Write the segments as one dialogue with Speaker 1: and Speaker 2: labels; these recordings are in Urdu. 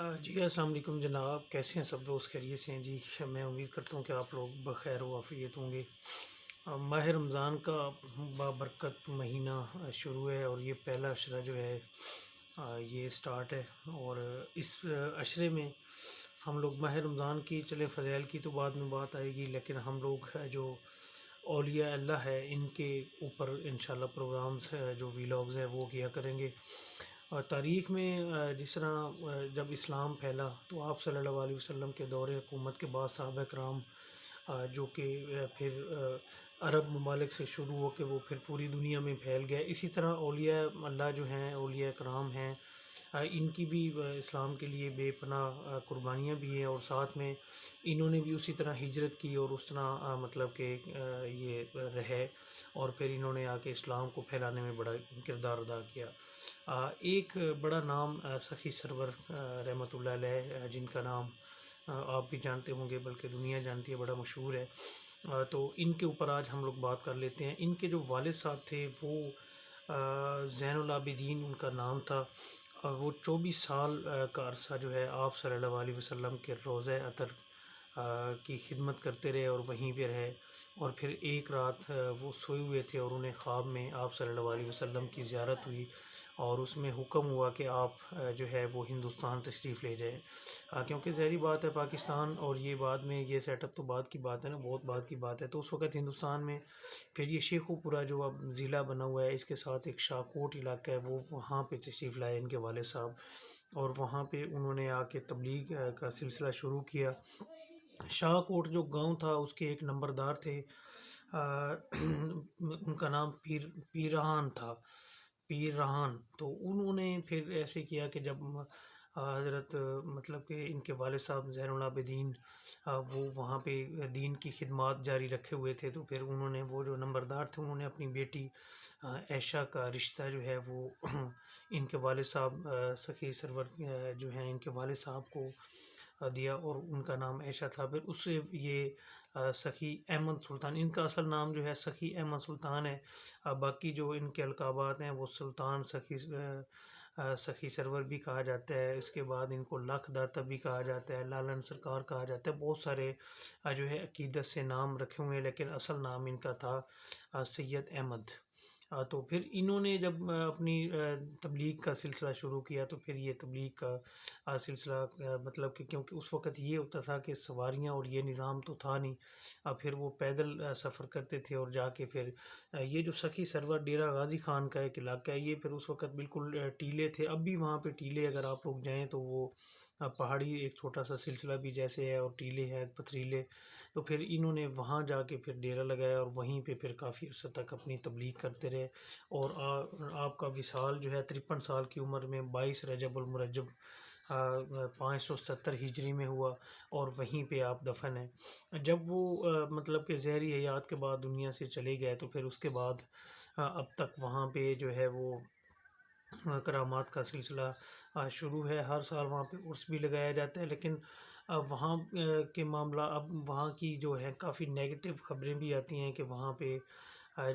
Speaker 1: جی السلام علیکم جناب، کیسے ہیں سب دوست؟ خیریت سے ہیں؟ جی میں امید کرتا ہوں کہ آپ لوگ بخیر و عافیت ہوں گے۔ ماہ رمضان کا بابرکت مہینہ شروع ہے، اور یہ پہلا عشرہ جو ہے یہ سٹارٹ ہے۔ اور اس عشرے میں ہم لوگ ماہ رمضان کی چلے فضائل کی تو بعد میں بات آئے گی، لیکن ہم لوگ جو اولیاء اللہ ہے ان کے اوپر انشاءاللہ پروگرامز جو ویلاگز ہیں وہ کیا کریں گے۔ اور تاریخ میں جس طرح جب اسلام پھیلا تو آپ صلی اللہ علیہ وسلم کے دور حکومت کے بعد صحابہ کرام جو کہ پھر عرب ممالک سے شروع ہو کے وہ پھر پوری دنیا میں پھیل گیا۔ اسی طرح اولیاء اللہ جو ہیں، اولیاء کرام ہیں، ان کی بھی اسلام کے لیے بے پناہ قربانیاں بھی ہیں، اور ساتھ میں انہوں نے بھی اسی طرح ہجرت کی اور اس طرح مطلب کہ یہ رہے، اور پھر انہوں نے آ کے اسلام کو پھیلانے میں بڑا کردار ادا کیا۔ ایک بڑا نام سخی سرور رحمۃ اللہ علیہ، جن کا نام آپ بھی جانتے ہوں گے، بلکہ دنیا جانتی ہے، بڑا مشہور ہے۔ تو ان کے اوپر آج ہم لوگ بات کر لیتے ہیں۔ ان کے جو والد صاحب تھے وہ زین العابدین ان کا نام تھا، اور وہ 24 سال کا عرصہ جو ہے آپ صلی اللہ علیہ وسلم کے روضہ اطہر کی خدمت کرتے رہے اور وہیں پہ رہے۔ اور پھر ایک رات وہ سوئے ہوئے تھے اور انہیں خواب میں آپ صلی اللہ علیہ وسلم کی زیارت ہوئی، اور اس میں حکم ہوا کہ آپ جو ہے وہ ہندوستان تشریف لے جائیں، کیونکہ ظاہری بات ہے پاکستان، اور یہ بعد میں یہ سیٹ اپ تو بعد کی بات ہے نا، بہت بعد کی بات ہے، تو اس وقت ہندوستان میں پھر یہ شیخو پورہ جو اب ضلع بنا ہوا ہے، اس کے ساتھ ایک شاہکوٹ علاقہ ہے، وہ وہاں پہ تشریف لائے ان کے والد صاحب، اور وہاں پہ انہوں نے آ کے تبلیغ کا سلسلہ شروع کیا۔ شاہکوٹ جو گاؤں تھا اس کے ایک نمبردار تھے، ان کا نام پیرہان تھا، پیر رہان۔ تو انہوں نے پھر ایسے کیا کہ جب حضرت مطلب کہ ان کے والد صاحب زین العابدین وہ وہاں پہ دین کی خدمات جاری رکھے ہوئے تھے، تو پھر انہوں نے، وہ جو نمبردار تھے، انہوں نے اپنی بیٹی عائشہ کا رشتہ جو ہے وہ ان کے والد صاحب سخی سرور جو ہیں ان کے والد صاحب کو دیا، اور ان کا نام عائشہ تھا۔ پھر اس سے یہ سخی احمد سلطان، ان کا اصل نام جو ہے سخی احمد سلطان ہے، باقی جو ان کے القابات ہیں وہ سلطان سخی سرور بھی کہا جاتا ہے، اس کے بعد ان کو لکھ داتا بھی کہا جاتا ہے، لالن سرکار کہا جاتا ہے، بہت سارے جو ہے عقیدت سے نام رکھے ہوئے ہیں، لیکن اصل نام ان کا تھا سید احمد۔ تو پھر انہوں نے جب اپنی تبلیغ کا سلسلہ شروع کیا، تو پھر یہ تبلیغ کا سلسلہ مطلب کہ کیونکہ اس وقت یہ ہوتا تھا کہ سواریاں اور یہ نظام تو تھا نہیں، پھر وہ پیدل سفر کرتے تھے، اور جا کے پھر یہ جو سخی سرور ڈیرہ غازی خان کا ایک علاقہ ہے، یہ پھر اس وقت بالکل ٹیلے تھے، اب بھی وہاں پہ ٹیلے اگر آپ لوگ جائیں تو وہ پہاڑی ایک چھوٹا سا سلسلہ بھی جیسے ہے، اور ٹیلے ہیں پتھریلے، تو پھر انہوں نے وہاں جا کے پھر ڈیرہ لگایا، اور وہیں پہ پھر کافی عرصہ تک اپنی تبلیغ کرتے رہے، اور آپ کا وصال جو ہے 53 سال کی عمر میں 22 رجب المرجب 577 ہجری میں ہوا، اور وہیں پہ آپ دفن ہیں۔ جب وہ مطلب کہ زہری حیات کے بعد دنیا سے چلے گئے، تو پھر اس کے بعد اب تک وہاں پہ جو ہے وہ کرامات کا سلسلہ شروع ہے۔ ہر سال وہاں پہ عرس بھی لگایا جاتا ہے، لیکن وہاں کے معاملہ اب وہاں کی جو ہے کافی نیگیٹو خبریں بھی آتی ہیں کہ وہاں پہ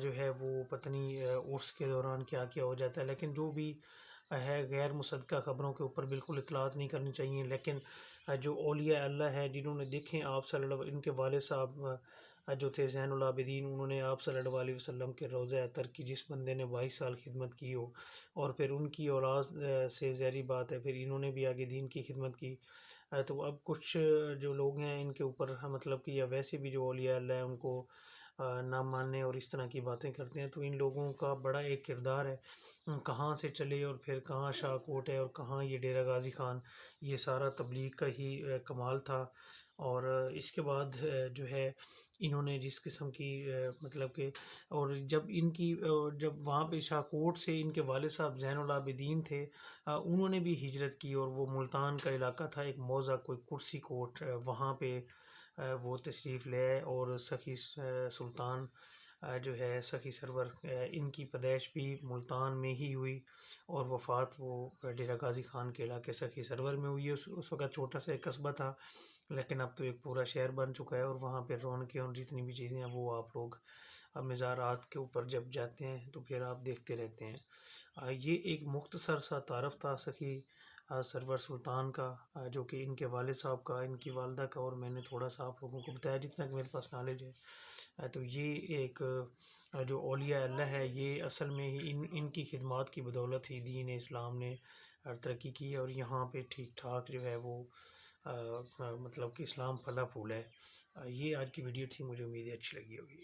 Speaker 1: جو ہے وہ پتہ نہیں عرس کے دوران کیا کیا ہو جاتا ہے، لیکن جو بھی ہے غیر مصدقہ خبروں کے اوپر بالکل اطلاعات نہیں کرنی چاہیے۔ لیکن جو اولیاء اللہ ہے، جنہوں نے دیکھیں آپ صلی اللہ، ان کے والد صاحب جو تھے زین العابدین، انہوں نے آپ صلی اللہ علیہ وسلم کے روضہ اطہر کی، جس بندے نے 22 سال خدمت کی ہو، اور پھر ان کی اولاد سے ظاہری بات ہے پھر انہوں نے بھی آگے دین کی خدمت کی، تو اب کچھ جو لوگ ہیں ان کے اوپر مطلب کہ، یا ویسے بھی جو اولیاء اللہ ہے ان کو نہ ماننے اور اس طرح کی باتیں کرتے ہیں، تو ان لوگوں کا بڑا ایک کردار ہے، کہاں سے چلے اور پھر کہاں شاہکوٹ ہے اور کہاں یہ ڈیرہ غازی خان، یہ سارا تبلیغ کا ہی کمال تھا۔ اور اس کے بعد جو ہے انہوں نے جس قسم کی مطلب کہ، اور جب ان کی جب وہاں پہ شاہکوٹ سے ان کے والد صاحب زین العابدین تھے، انہوں نے بھی ہجرت کی، اور وہ ملتان کا علاقہ تھا، ایک موضع کوئی کرسی کوٹ، وہاں پہ وہ تشریف لے آئے، اور سخی سلطان جو ہے سخی سرور، ان کی پیدائش بھی ملتان میں ہی ہوئی، اور وفات وہ ڈیرہ غازی خان کے علاقے سخی سرور میں ہوئی ہے۔ اس وقت چھوٹا سا ایک قصبہ تھا، لیکن اب تو ایک پورا شہر بن چکا ہے، اور وہاں پہ رونقیں اور جتنی بھی چیزیں ہیں وہ آپ لوگ مزارات کے اوپر جب جاتے ہیں تو پھر آپ دیکھتے رہتے ہیں۔ یہ ایک مختصر سا تعارف تھا سخی سرور سلطان کا، جو کہ ان کے والد صاحب کا، ان کی والدہ کا، اور میں نے تھوڑا سا آپ لوگوں کو بتایا جتنا کہ میرے پاس نالج ہے۔ تو یہ ایک جو اولیاء اللہ ہے، یہ اصل میں ہی ان کی خدمات کی بدولت ہی دین اسلام نے ترقی کی، اور یہاں پہ ٹھیک ٹھاک جو ہے وہ مطلب کہ اسلام پھلا پھولا ہے۔ یہ آج کی ویڈیو تھی، مجھے امید ہے اچھی لگی ہوگی۔